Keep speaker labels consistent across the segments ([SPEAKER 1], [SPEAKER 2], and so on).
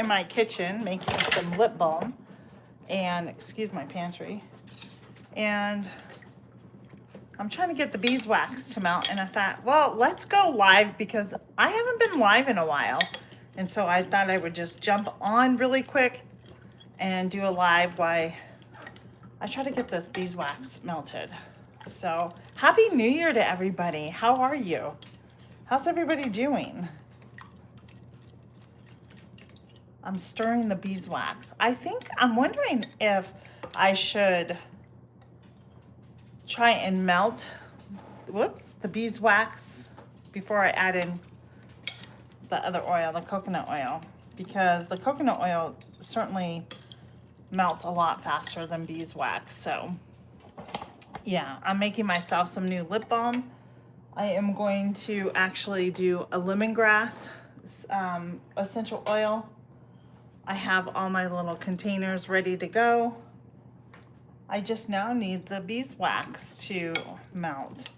[SPEAKER 1] in my kitchen making some lip balm, and excuse my pantry, and I'm trying to get the beeswax to melt, and I thought, well, let's go live because I haven't been live in a while. And so I thought I would just jump on really quick and do a live while I try to get this beeswax melted. So Happy New Year to everybody. How are you? How's everybody doing? I'm stirring the beeswax. I'm wondering if I should try and melt, the beeswax before I add in the other oil, the coconut oil, because the coconut oil certainly melts a lot faster than beeswax. So yeah, I'm making myself some new lip balm. I am going to actually do a lemongrass essential oil. I have all my little containers ready to go. I just now need the beeswax to melt.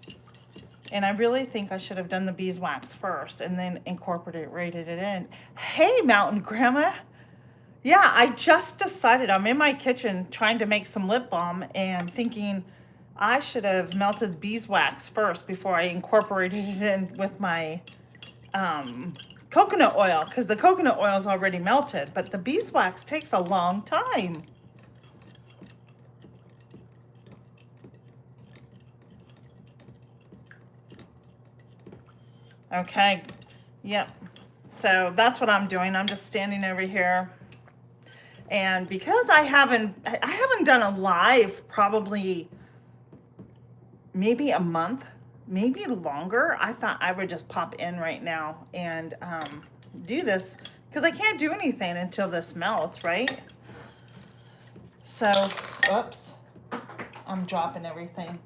[SPEAKER 1] And I really think I should have done the beeswax first and then incorporated it in. Hey, Mountain Grandma. Yeah, I just decided I'm in my kitchen trying to make some lip balm and thinking I should have melted beeswax first before I incorporated it in with my coconut oil, because the coconut oil is already melted, but the beeswax takes a long time. Okay, yep. So that's what I'm doing. I'm just standing over here. And because I haven't done a live probably maybe a month, maybe longer, I thought I would just pop in right now and do this because I can't do anything until this melts, right? So, oops, I'm dropping everything.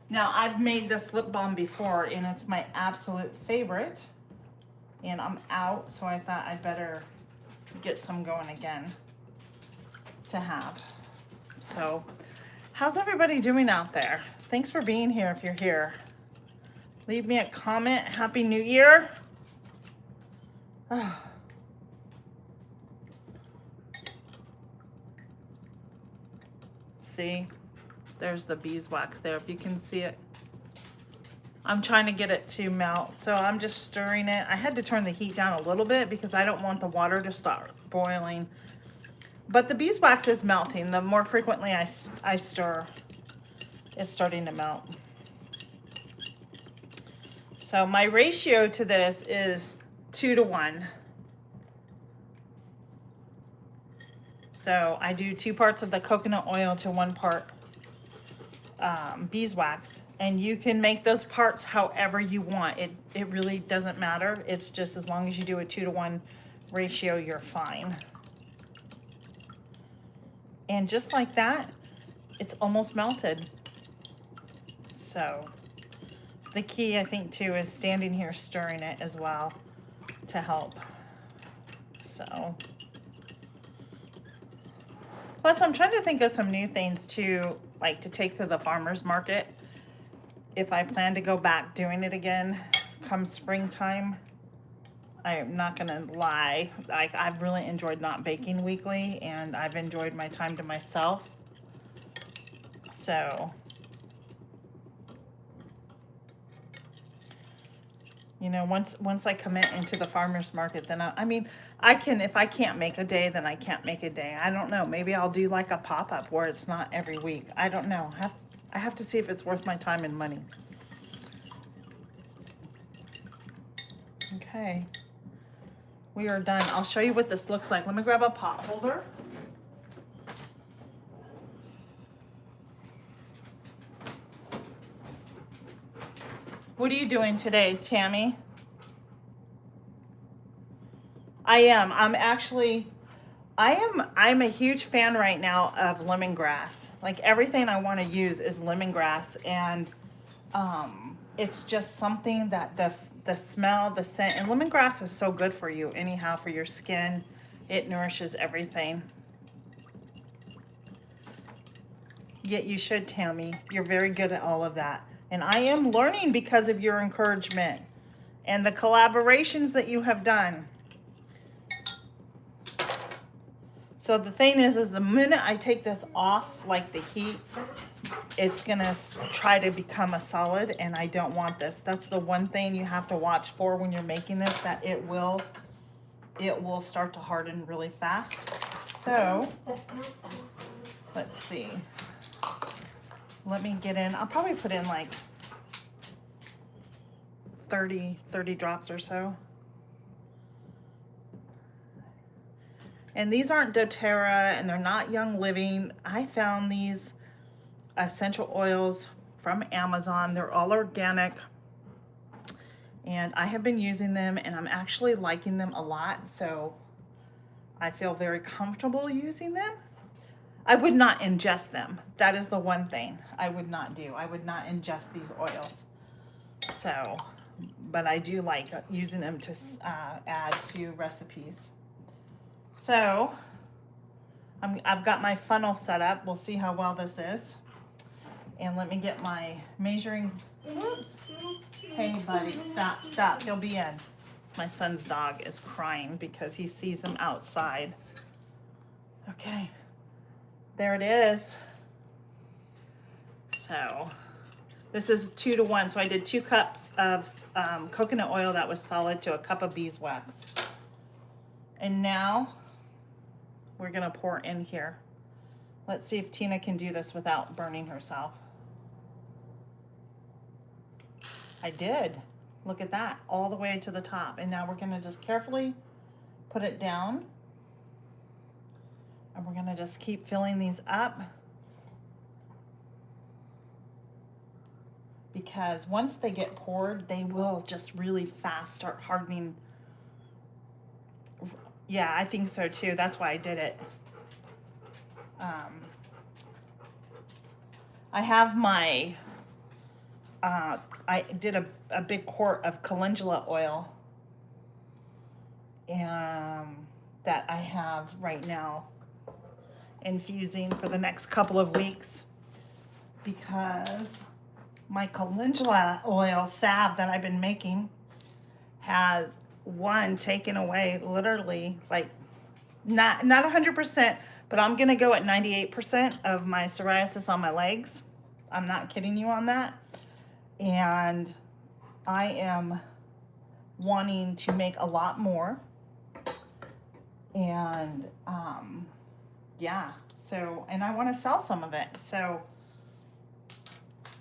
[SPEAKER 1] Now, I've made this lip balm before, and it's my absolute favorite. And I'm out, so I thought I'd better get some going again to have. So, how's everybody doing out there? Thanks for being here if you're here. Leave me a comment. Happy New Year. Oh. See? There's the beeswax there, if you can see it. I'm trying to get it to melt, so I'm just stirring it. I had to turn the heat down a little bit because I don't want the water to start boiling. But the beeswax is melting. The more frequently I stir, it's starting to melt. So my ratio to this is 2 to 1. So I do 2 parts of the coconut oil to 1 part beeswax, and you can make those parts however you want. It really doesn't matter. It's just as long as you do a 2 to 1 ratio, you're fine. And just like that, it's almost melted. So the key, I think, too, is standing here stirring it as well to help. So plus, I'm trying to think of some new things to like to take to the farmer's market if I plan to go back doing it again come springtime. I'm not gonna lie, I've really enjoyed not baking weekly, and I've enjoyed my time to myself. So, you know, once I commit into the farmer's market, then I can, if I can't make a day, then I can't make a day. I don't know. Maybe I'll do like a pop-up where it's not every week. I don't know. I have to see if it's worth my time and money. Okay. We are done. I'll show you what this looks like. Let me grab a pot holder. What are you doing today, Tammy? I'm a huge fan right now of lemongrass. Like everything I want to use is lemongrass, and it's just something that the smell, the scent, and lemongrass is so good for you anyhow, for your skin. It nourishes everything. Yet you should, Tammy. You're very good at all of that. And I am learning because of your encouragement and the collaborations that you have done. So the thing is the minute I take this off, like the heat, it's gonna try to become a solid, and I don't want this. That's the one thing you have to watch for when you're making this, that it will start to harden really fast. So let's see. Let me get in. I'll probably put in like 30 drops or so. And these aren't doTERRA, and they're not Young Living. I found these essential oils from Amazon. They're all organic, and I have been using them, and I'm actually liking them a lot, so I feel very comfortable using them. I would not ingest them. That is the one thing I would not do. I would not ingest these oils. So, but I do like using them to add to recipes. So I've got my funnel set up. We'll see how well this is. And let me get my measuring. Oops. Hey, buddy, stop. He'll be in. My son's dog is crying because he sees him outside. Okay, there it is. So this is 2 to 1. So I did 2 cups of coconut oil that was solid to a cup of beeswax. And now we're gonna pour in here. Let's see if Tina can do this without burning herself. I did. Look at that, all the way to the top. And now we're gonna just carefully put it down. And we're gonna just keep filling these up. Because once they get poured, they will just really fast start hardening. Yeah, I think so too. That's why I did it. I have my, I did a big quart of calendula oil that I have right now infusing for the next couple of weeks, because my calendula oil salve that I've been making has taken away literally, like not 100%, but I'm gonna go at 98% of my psoriasis on my legs. I'm not kidding you on that. And I am wanting to make a lot more. And yeah, so, and I want to sell some of it. So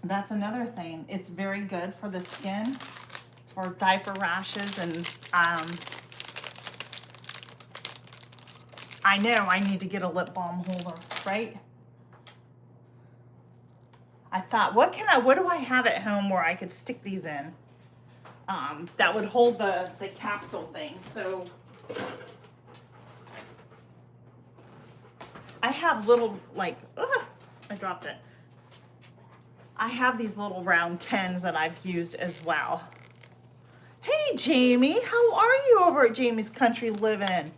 [SPEAKER 1] that's another thing. It's very good for the skin, for diaper rashes, and I know I need to get a lip balm holder, right? I thought, what do I have at home where I could stick these in? That would hold the capsule thing. So I have little, like, I dropped it. I have these little round 10s that I've used as well. Hey, Jamie, how are you over at Jamie's Country Living?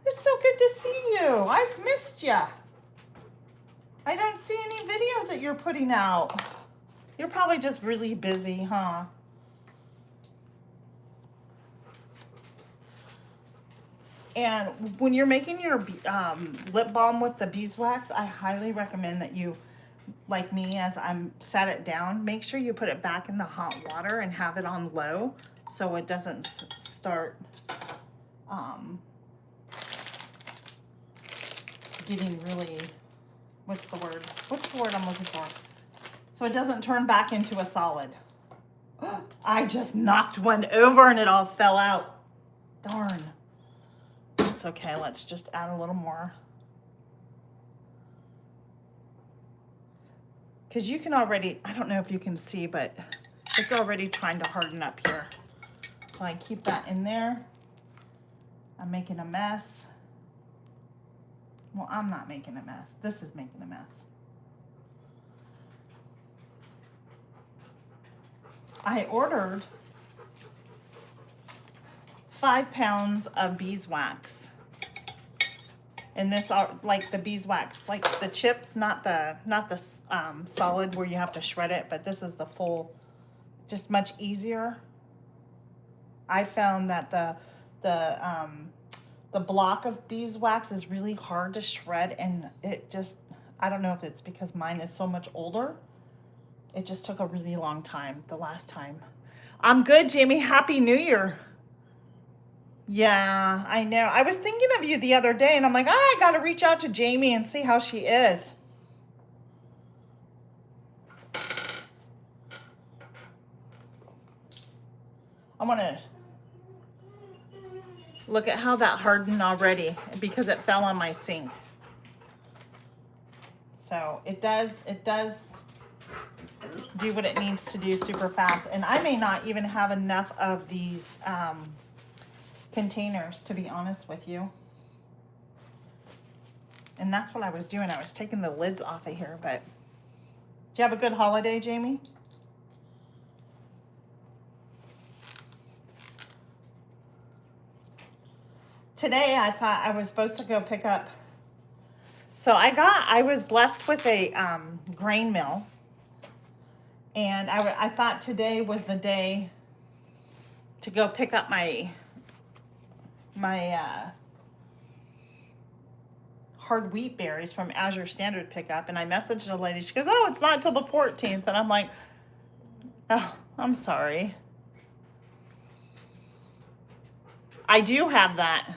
[SPEAKER 1] It's so good to see you. I've missed you. I don't see any videos that you're putting out. You're probably just really busy, huh? And when you're making your lip balm with the beeswax, I highly recommend that you, like me, as I'm set it down, make sure you put it back in the hot water and have it on low so it doesn't start getting really, what's the word I'm looking for? So it doesn't turn back into a solid. I just knocked one over and it all fell out. Darn. It's okay, let's just add a little more. Because you can already, I don't know if you can see, but it's already trying to harden up here. So I keep that in there. I'm making a mess. Well, I'm not making a mess. This is making a mess. I ordered 5 pounds of beeswax. And this are like the beeswax, like the chips, not the solid where you have to shred it, but this is the full, just much easier. I found that the the block of beeswax is really hard to shred, and it just, I don't know if it's because mine is so much older. It just took a really long time the last time. I'm good, Jamie. Happy New Year. Yeah, I know. I was thinking of you the other day, and I'm like, I got to reach out to Jamie and see how she is. I want to look at how that hardened already because it fell on my sink. So it does do what it needs to do super fast. And I may not even have enough of these containers, to be honest with you. And that's what I was doing. I was taking the lids off of here. But did you have a good holiday, Jamie? Today I thought I was supposed to go pick up. So I was blessed with a grain mill. And I thought today was the day to go pick up my hard wheat berries from Azure Standard Pickup. And I messaged the lady. She goes, oh, it's not till the 14th. And I'm like, oh, I'm sorry. I do have that.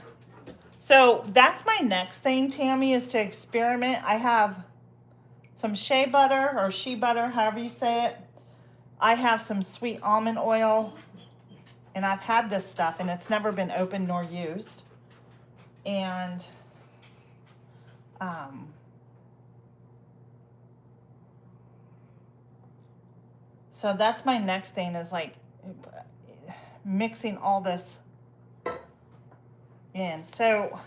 [SPEAKER 1] So that's my next thing, Tammy, is to experiment. I have some shea butter or shea butter, however you say it. I have some sweet almond oil, and I've had this stuff, and it's never been opened nor used. And so that's my next thing, is like mixing all this in. So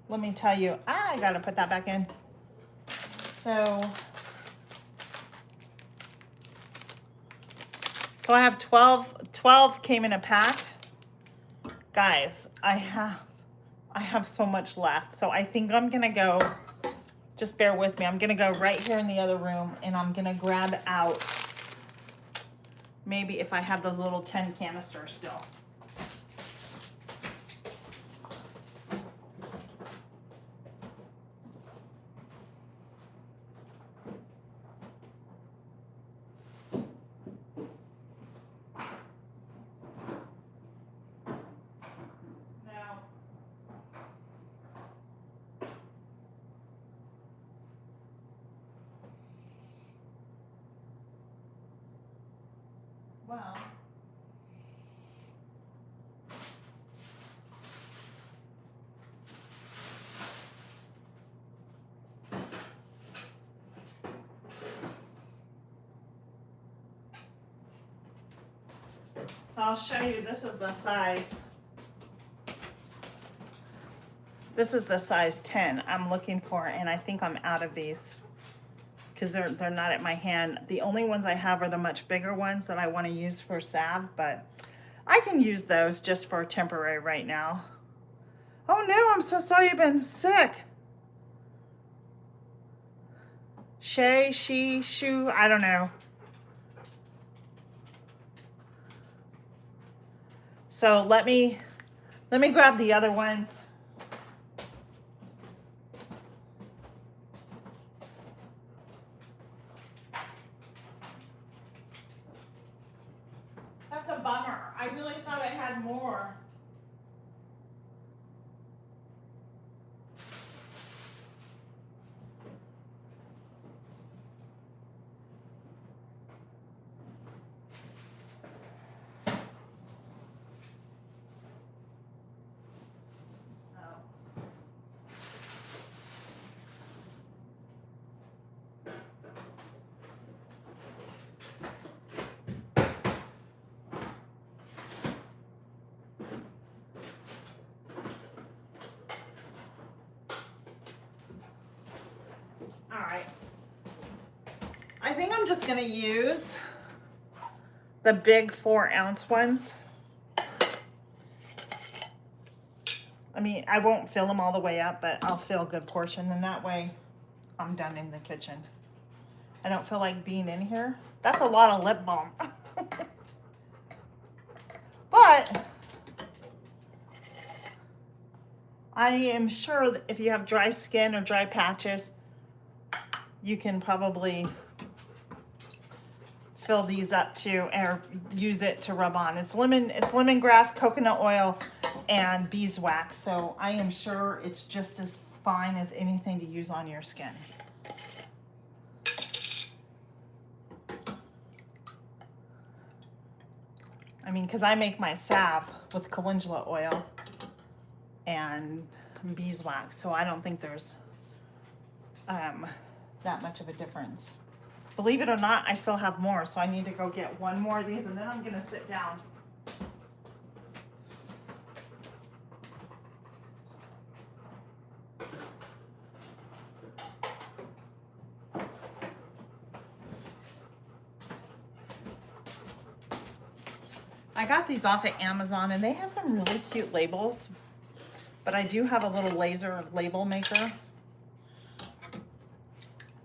[SPEAKER 1] let me tell you, I gotta put that back in. So I have 12 came in a pack. Guys, I have so much left. So I think I'm gonna go, just bear with me. I'm gonna go right here in the other room, and I'm gonna grab out, maybe if I have those little 10 canisters still. Well, so I'll show you, this is the size. This is the size 10 I'm looking for, and I think I'm out of these because they're not at my hand. The only ones I have are the much bigger ones that I want to use for salve, but I can use those just for temporary right now. Oh no, I'm so sorry you've been sick. Shay, she, shoo, I don't know. So let me grab the other ones. That's a bummer. I really thought I had more. I think I'm just gonna use the big 4-ounce ones. I mean, I won't fill them all the way up, but I'll fill a good portion, and that way I'm done in the kitchen. I don't feel like being in here. That's a lot of lip balm. But I am sure that if you have dry skin or dry patches, you can probably fill these up too, or use it to rub on. It's lemongrass, coconut oil, and beeswax. So I am sure it's just as fine as anything to use on your skin. I mean, because I make my salve with calendula oil and beeswax, so I don't think there's that much of a difference. Believe it or not, I still have more, so I need to go get one more of these, and then I'm gonna sit down. I got these off of Amazon, and they have some really cute labels, but I do have a little laser label maker.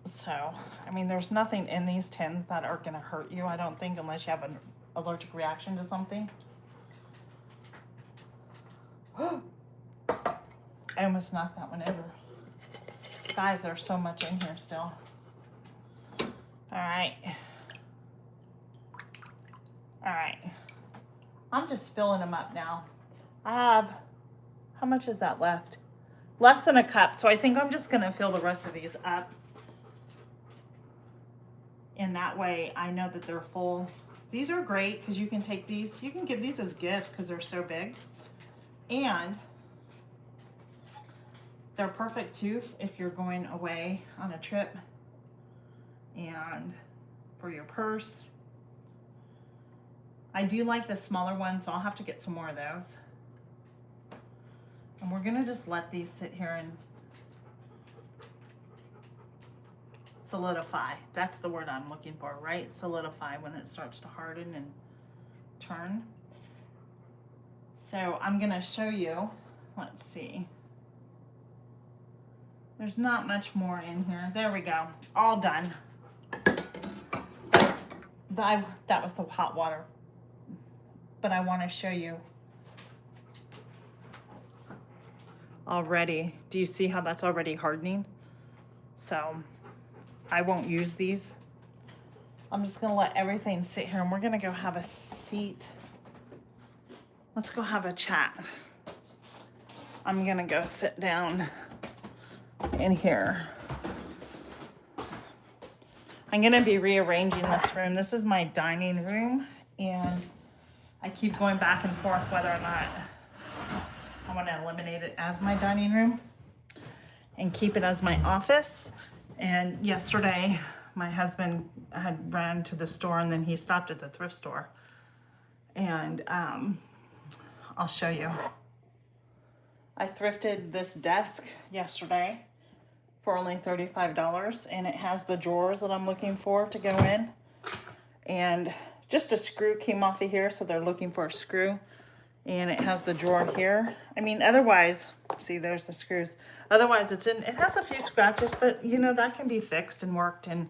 [SPEAKER 1] So, I mean, there's nothing in these tins that are gonna hurt you, I don't think, unless you have an allergic reaction to something. I almost knocked that one over. Guys, there's so much in here still. All right. All right. I'm just filling them up now. I have, how much is that left? Less than a cup, so I think I'm just gonna fill the rest of these up. And that way I know that they're full. These are great because you can take these, you can give these as gifts because they're so big. And they're perfect too if you're going away on a trip and for your purse. I do like the smaller ones, so I'll have to get some more of those. And we're gonna just let these sit here and solidify. That's the word I'm looking for, right? Solidify, when it starts to harden and turn. So I'm gonna show you, let's see. There's not much more in here. There we go, all done. That was the hot water. But I wanna show you already. Do you see how that's already hardening? So I won't use these. I'm just gonna let everything sit here, and we're gonna go have a seat. Let's go have a chat. I'm gonna go sit down in here. I'm gonna be rearranging this room. This is my dining room, and I keep going back and forth whether or not I want to eliminate it as my dining room and keep it as my office. And yesterday, my husband had ran to the store, and then he stopped at the thrift store. And I'll show you. I thrifted this desk yesterday for only $35, and it has the drawers that I'm looking for to go in. And just a screw came off of here, so they're looking for a screw. And it has the drawer here. I mean, otherwise, see, there's the screws. Otherwise, it has a few scratches, but you know, that can be fixed and worked, and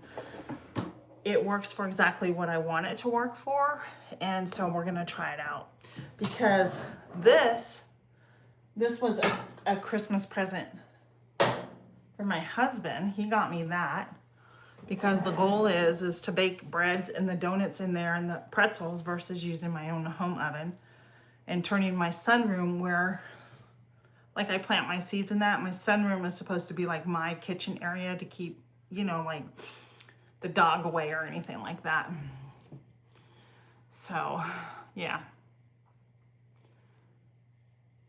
[SPEAKER 1] it works for exactly what I want it to work for. And so we're gonna try it out, because this was a Christmas present for my husband. He got me that because the goal is to bake breads and the donuts in there and the pretzels versus using my own home oven. And turning my sunroom, where like I plant my seeds in that, my sunroom is supposed to be like my kitchen area to keep, you know, like the dog away or anything like that. So, yeah.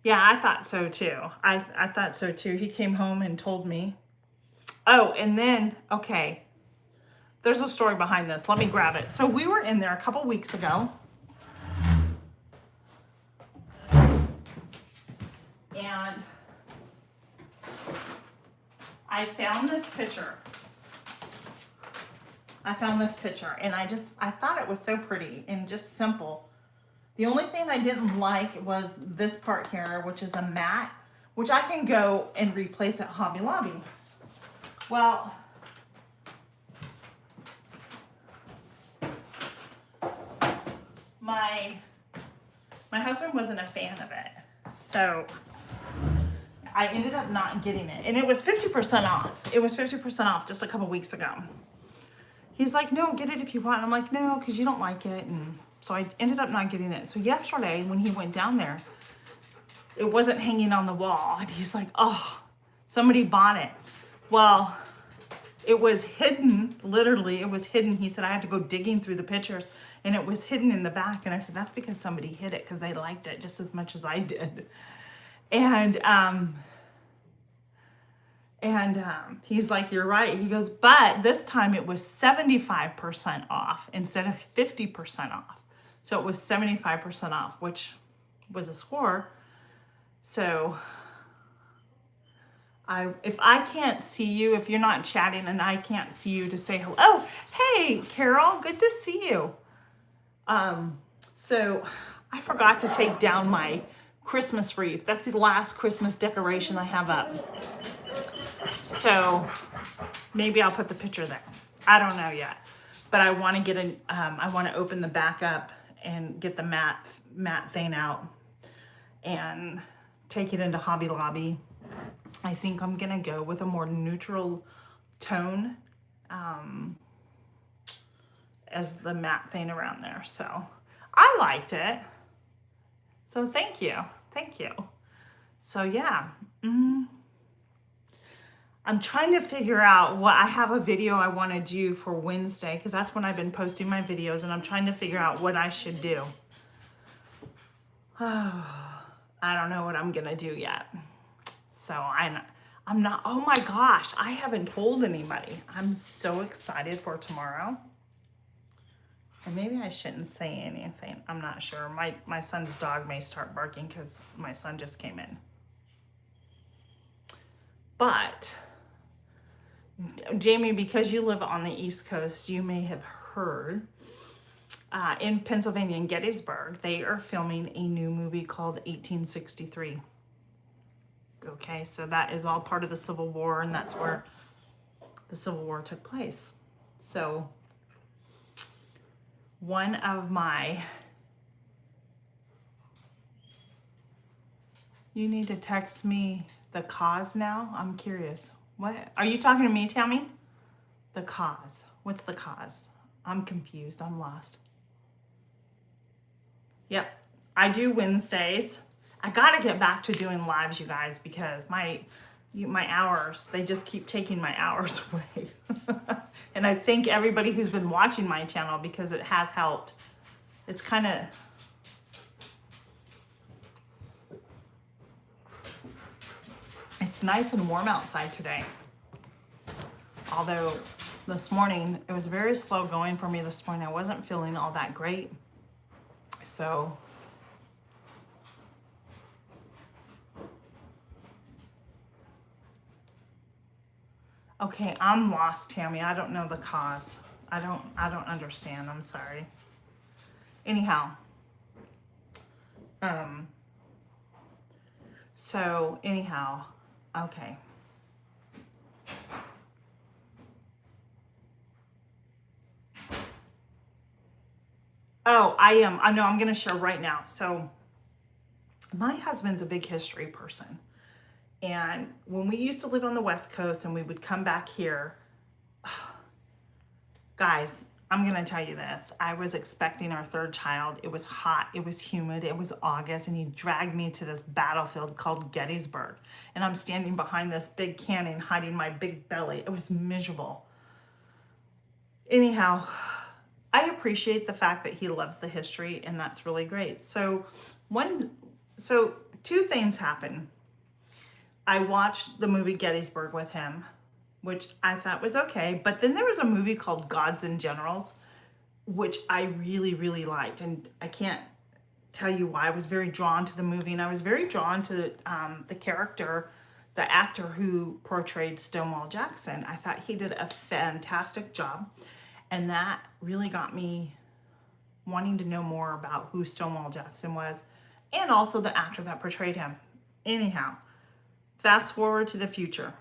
[SPEAKER 1] Yeah, I thought so too. I thought so too. He came home and told me. Oh, and then, okay, there's a story behind this. Let me grab it. So we were in there a couple weeks ago. And I found this picture. And I thought it was so pretty and just simple. The only thing I didn't like was this part here, which is a mat, which I can go and replace at Hobby Lobby. Well, my husband wasn't a fan of it. So I ended up not getting it. And it was 50% off. It was 50% off just a couple weeks ago. He's like, no, get it if you want. And I'm like, no, because you don't like it. And so I ended up not getting it. So yesterday when he went down there, it wasn't hanging on the wall. And he's like, oh, somebody bought it. Well, it was hidden, literally, it was hidden. He said I had to go digging through the pictures and it was hidden in the back. And I said, that's because somebody hid it because they liked it just as much as I did. And he's like, you're right. He goes, but this time it was 75% off instead of 50% off. So it was 75% off, which was a score. So if I can't see you, if you're not chatting and I can't see you to say hello. Oh, hey, Carol, good to see you. So I forgot to take down my Christmas wreath. That's the last Christmas decoration I have up. So maybe I'll put the picture there. I don't know yet, but I want to get I want to open the back up and get the matte thing out and take it into Hobby Lobby. I think I'm gonna go with a more neutral tone as the matte thing around there. So I liked it. So thank you. So yeah, I'm trying to figure out what I have a video I want to do for Wednesday because that's when I've been posting my videos, and I'm trying to figure out what I should do. I don't know what I'm gonna do yet. So I'm not, oh my gosh, I haven't told anybody. I'm so excited for tomorrow. And maybe I shouldn't say anything. I'm not sure. My son's dog may start barking because my son just came in. But, Jamie, because you live on the East Coast, you may have heard in Pennsylvania, in Gettysburg, they are filming a new movie called 1863. Okay, so that is all part of the Civil War, and that's where the Civil War took place. So one of my, you need to text me the cause now. I'm curious. What? Are you talking to me, Tammy? The cause. What's the cause? I'm confused. I'm lost. Yep, I do Wednesdays. I gotta get back to doing lives, you guys, because my hours, they just keep taking my hours away. And I thank everybody who's been watching my channel because it has helped. It's kind of, it's nice and warm outside today. Although this morning, it was very slow going for me this morning. I wasn't feeling all that great. So okay, I'm lost, Tammy. I don't know the cause. I don't understand. I'm sorry. Anyhow. So anyhow, okay. Oh, I know I'm going to share right now. So my husband's a big history person. And when we used to live on the West Coast and we would come back here, guys, I'm going to tell you this. I was expecting our third child. It was hot. It was humid. It was August. And he dragged me to this battlefield called Gettysburg. And I'm standing behind this big cannon hiding my big belly. It was miserable. Anyhow, I appreciate the fact that he loves the history, and that's really great. So two things happened. I watched the movie Gettysburg with him, which I thought was okay. But then there was a movie called Gods and Generals, which I really, really liked. And I can't tell you why. I was very drawn to the movie, and I was very drawn to the character, the actor who portrayed Stonewall Jackson. I thought he did a fantastic job. And that really got me wanting to know more about who Stonewall Jackson was, and also the actor that portrayed him. Anyhow, fast forward to the future.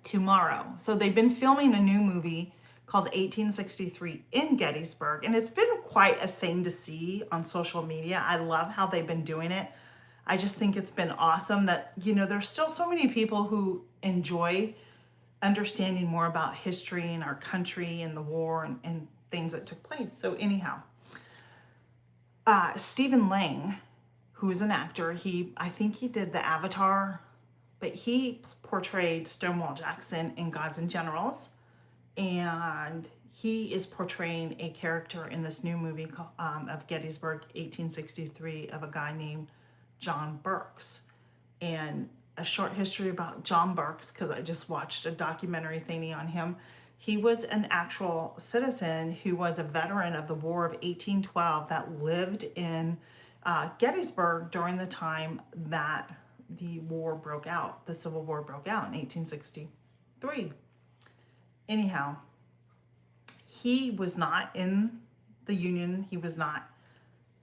[SPEAKER 1] Tomorrow. So they've been filming a new movie called 1863 in Gettysburg, and it's been quite a thing to see on social media. I love how they've been doing it. I just think it's been awesome that, there's still so many people who enjoy understanding more about history and our country and the war and things that took place. So anyhow, Stephen Lang, who is an actor, I think he did the Avatar, but he portrayed Stonewall Jackson in Gods and Generals, and he is portraying a character in this new movie of Gettysburg, 1863, of a guy named John Burks. And a short history about John Burks, because I just watched a documentary thingy on him. He was an actual citizen who was a veteran of the War of 1812 that lived in Gettysburg during the time that the war broke out, the Civil War broke out in 1863. Anyhow, he was not in the Union. He was not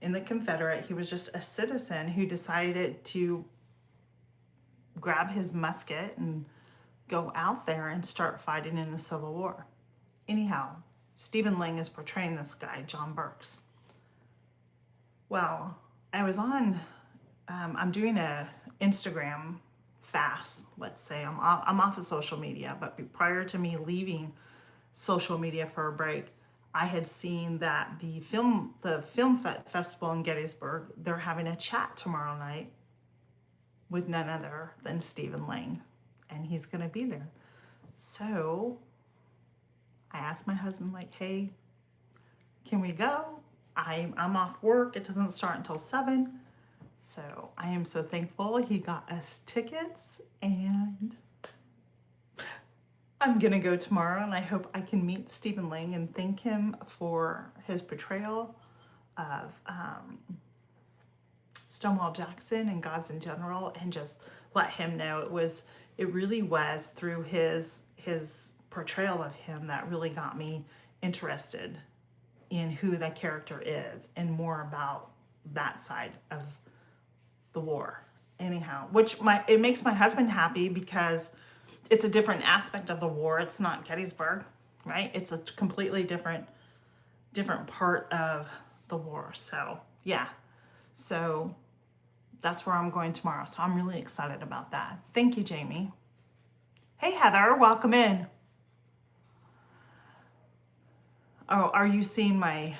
[SPEAKER 1] in the Confederate. He was just a citizen who decided to grab his musket and go out there and start fighting in the Civil War. Anyhow, Stephen Lang is portraying this guy, John Burks. Well, I was on, I'm doing a Instagram fast, let's say. I'm off of social media, but prior to me leaving social media for a break, I had seen that the film festival in Gettysburg, they're having a chat tomorrow night with none other than Stephen Lang, and he's going to be there. So I asked my husband, like, hey, can we go? I'm off work. It doesn't start until 7. So I am so thankful he got us tickets, and I'm going to go tomorrow, and I hope I can meet Stephen Lang and thank him for his portrayal of Stonewall Jackson and Gods in General, and just let him know it really was through his portrayal of him that really got me interested in who that character is and more about that side of the war. Anyhow, it makes my husband happy because it's a different aspect of the war. It's not Gettysburg, right? It's a completely different part of the war. So yeah, so that's where I'm going tomorrow. So I'm really excited about that. Thank you, Jamie. Hey, Heather, welcome in. Oh, are you seeing my,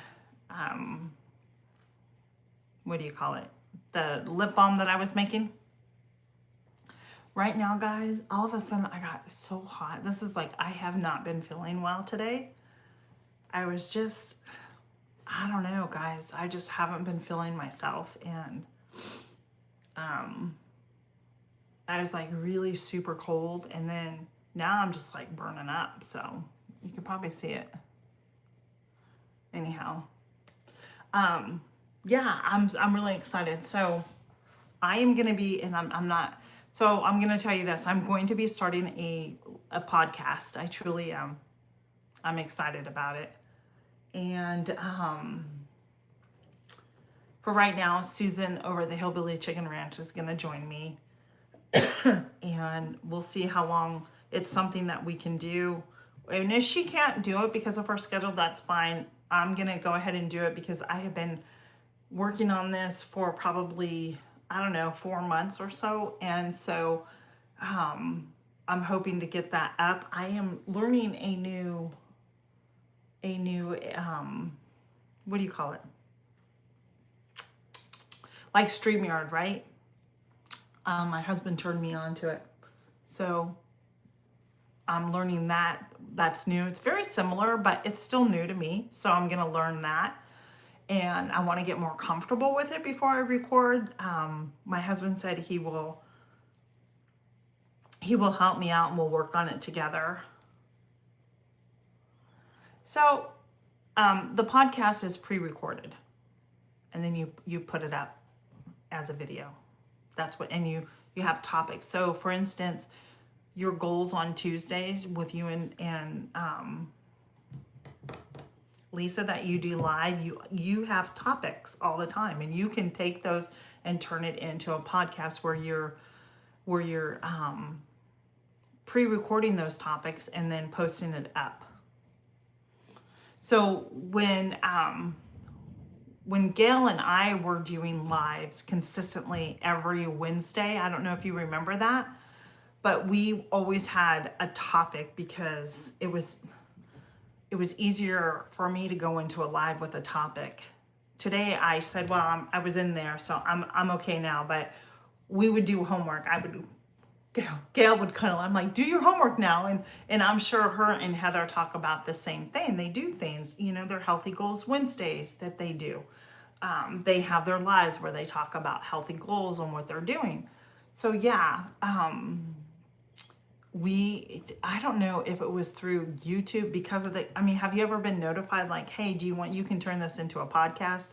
[SPEAKER 1] what do you call it? The lip balm that I was making? Right now, guys, all of a sudden I got so hot. This is like, I have not been feeling well today. I was just, I don't know, guys. I just haven't been feeling myself. And I was like really super cold. And then now I'm just like burning up. So you can probably see it. Anyhow, yeah, I'm really excited. So I am going to be, and I'm not, so I'm going to tell you this, I'm going to be starting a podcast. I truly am. I'm excited about it. And for right now, Susan over the Hillbilly Chicken Ranch is going to join me. And we'll see how long it's something that we can do. And if she can't do it because of her schedule, that's fine. I'm going to go ahead and do it because I have been working on this for probably, I don't know, 4 months or so. And so I'm hoping to get that up. I am learning a new what do you call it? Like StreamYard, right? My husband turned me on to it. So I'm learning that. That's new. It's very similar, but it's still new to me. So I'm going to learn that. And I want to get more comfortable with it before I record. My husband said he will help me out and we'll work on it together. So the podcast is pre-recorded, and then you put it up as a video. That's what, and you have topics. So for instance, your goals on Tuesdays with you and Lisa that you do live, you have topics all the time, and you can take those and turn it into a podcast where you're pre-recording those topics and then posting it up. So when when Gail and I were doing lives consistently every Wednesday, I don't know if you remember that, but we always had a topic because it was easier for me to go into a live with a topic. Today I said, well, I was in there, so I'm okay now, but we would do homework. Gail would cuddle. I'm like, do your homework now. And I'm sure her and Heather talk about the same thing. They do things, they're Healthy Goals Wednesdays that they do. They have their lives where they talk about healthy goals and what they're doing. So yeah, I don't know if it was through YouTube because of have you ever been notified like, hey, you can turn this into a podcast?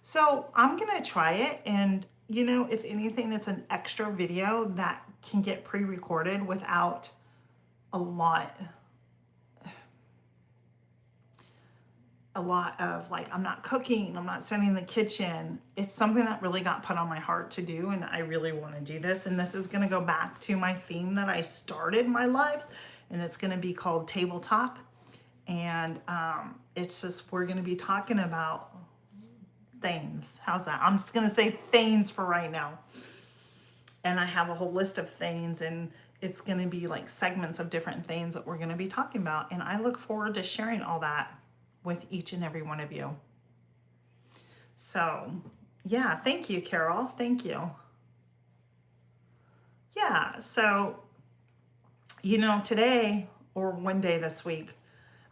[SPEAKER 1] So I'm going to try it. And, if anything, it's an extra video that can get pre-recorded without a lot of like, I'm not cooking, I'm not setting the kitchen. It's something that really got put on my heart to do, and I really want to do this. And this is going to go back to my theme that I started my lives, and it's going to be called Table Talk. And it's just, we're going to be talking about things. How's that? I'm just going to say things for right now. And I have a whole list of things, and it's going to be like segments of different things that we're going to be talking about. And I look forward to sharing all that with each and every one of you. So yeah, thank you, Carol. Thank you. Yeah, so, today or one day this week,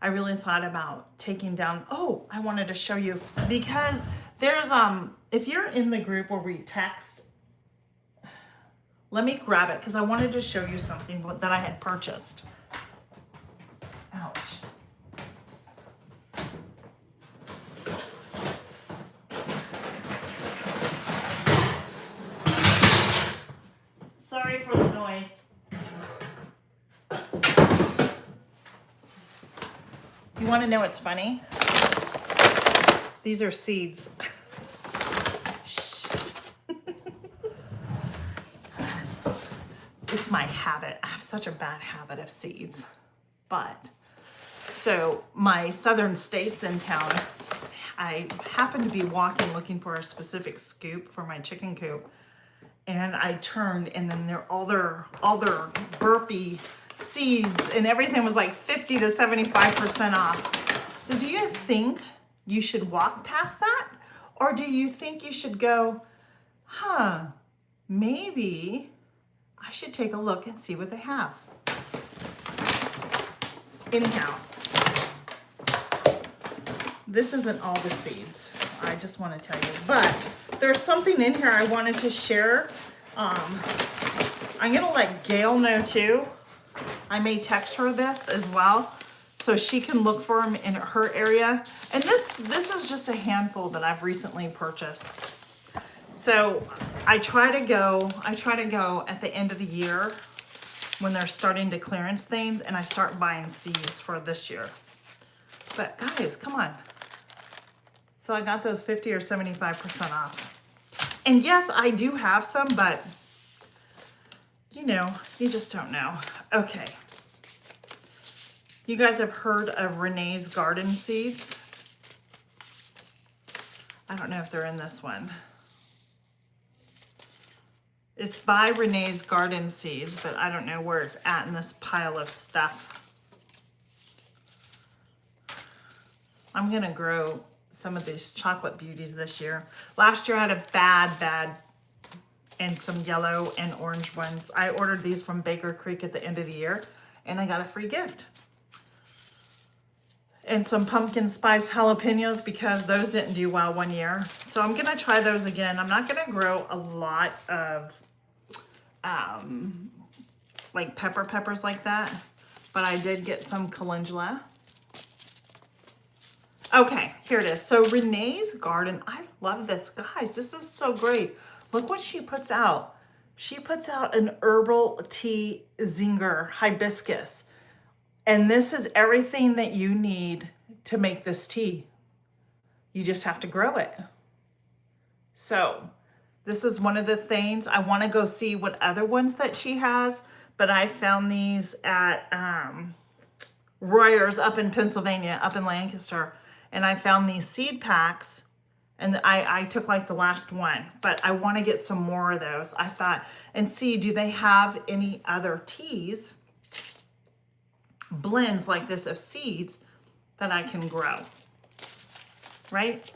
[SPEAKER 1] I really thought about taking down, I wanted to show you, because there's, if you're in the group where we text, let me grab it because I wanted to show you something that I had purchased. Ouch. Sorry for the noise. You want to know what's funny? These are seeds. It's my habit. I have such a bad habit of seeds. But, so my southern states in town, I happened to be walking looking for a specific scoop for my chicken coop. And I turned, and then all their burpee seeds and everything was like 50 to 75% off. So do you think you should walk past that? Or do you think you should go, maybe I should take a look and see what they have? Anyhow, this isn't all the seeds, I just want to tell you, but there's something in here I wanted to share. I'm gonna let Gail know too. I may text her this as well, so she can look for them in her area. And this is just a handful that I've recently purchased. So I try to go at the end of the year when they're starting to clearance things, and I start buying seeds for this year. But guys, come on. So I got those 50 or 75% off. And yes, I do have some, but you just don't know. Okay. You guys have heard of Renee's Garden Seeds? I don't know if they're in this one. It's by Renee's Garden Seeds, but I don't know where it's at in this pile of stuff. I'm gonna grow some of these chocolate beauties this year. Last year I had a bad, and some yellow and orange ones. I ordered these from Baker Creek at the end of the year, and I got a free gift. And some pumpkin spice jalapenos because those didn't do well one year. So I'm gonna try those again. I'm not gonna grow a lot of like peppers like that, but I did get some calendula. Okay, here it is. So Renee's Garden, I love this, guys. This is so great. Look what she puts out. She puts out an herbal tea zinger hibiscus. And this is everything that you need to make this tea. You just have to grow it. So this is one of the things. I want to go see what other ones that she has, but I found these at Royers up in Pennsylvania, up in Lancaster. And I found these seed packs, And I took like the last one, but I want to get some more of those. I thought, and see, do they have any other teas, blends like this of seeds that I can grow, right?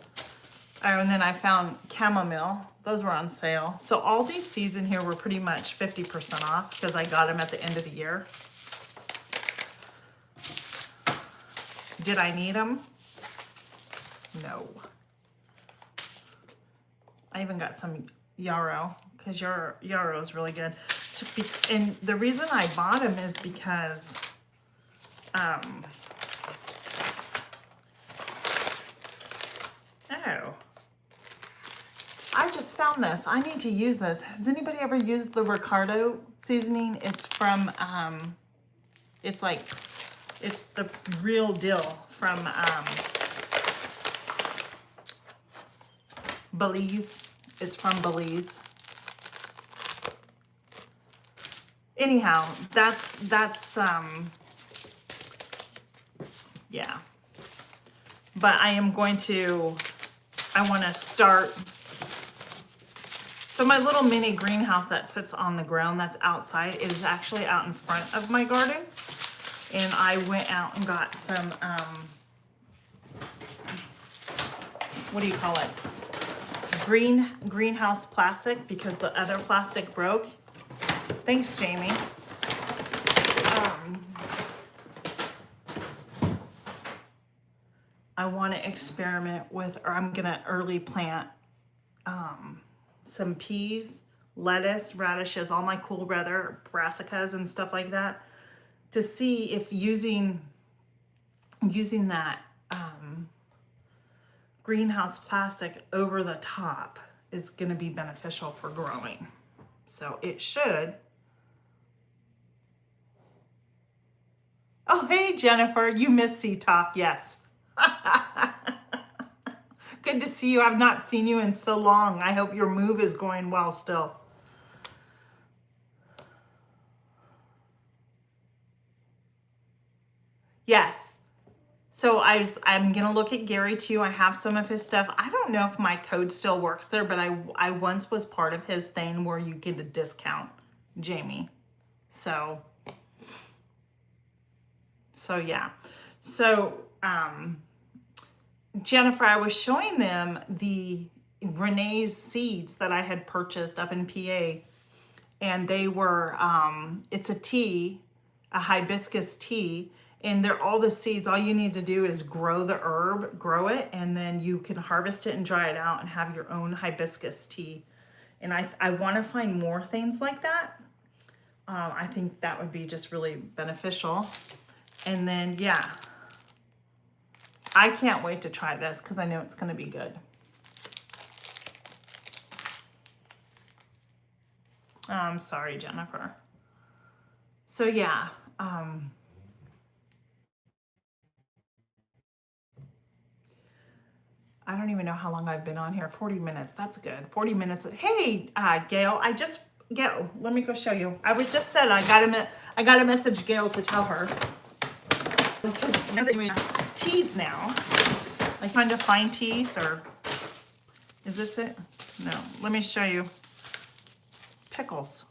[SPEAKER 1] Oh, and then I found chamomile. Those were on sale. So all these seeds in here were pretty much 50% off because I got them at the end of the year. Did I need them? No. I even got some yarrow because yarrow is really good. So, and the reason I bought them is because oh, I just found this. I need to use this. Has anybody ever used the Ricardo seasoning? It's from it's the real deal from Belize. It's from Belize. Anyhow, that's yeah. But I want to start. So my little mini greenhouse that sits on the ground that's outside is actually out in front of my garden. And I went out and got some, what do you call it? Greenhouse plastic because the other plastic broke. Thanks, Jamie. I want to experiment with, or I'm going to early plant some peas, lettuce, radishes, all my cool weather brassicas and stuff like that, to see if using that greenhouse plastic over the top is going to be beneficial for growing. So it should. Oh, hey, Jennifer, you missed Sea Talk, yes. Good to see you. I've not seen you in so long. I hope your move is going well still. Yes. So I'm going to look at Gary too. I have some of his stuff. I don't know if my code still works there, but I once was part of his thing where you get a discount, Jamie. So yeah. So, Jennifer, I was showing them the Renee's seeds that I had purchased up in PA, and they were, it's a tea, a hibiscus tea, and they're all the seeds. All you need to do is grow the herb, grow it, and then you can harvest it and dry it out and have your own hibiscus tea. And I want to find more things like that. I think that would be just really beneficial. And then, yeah, I can't wait to try this because I know it's going to be good. I'm sorry, Jennifer. So yeah, I don't even know how long I've been on here. 40 minutes. That's good. 40 minutes. Hey, Gail, Gail, let me go show you. I was just said I got a message Gail to tell her. Because I'm doing teas now. Like trying to find teas, or is this it? No. Let me show you. Pickles.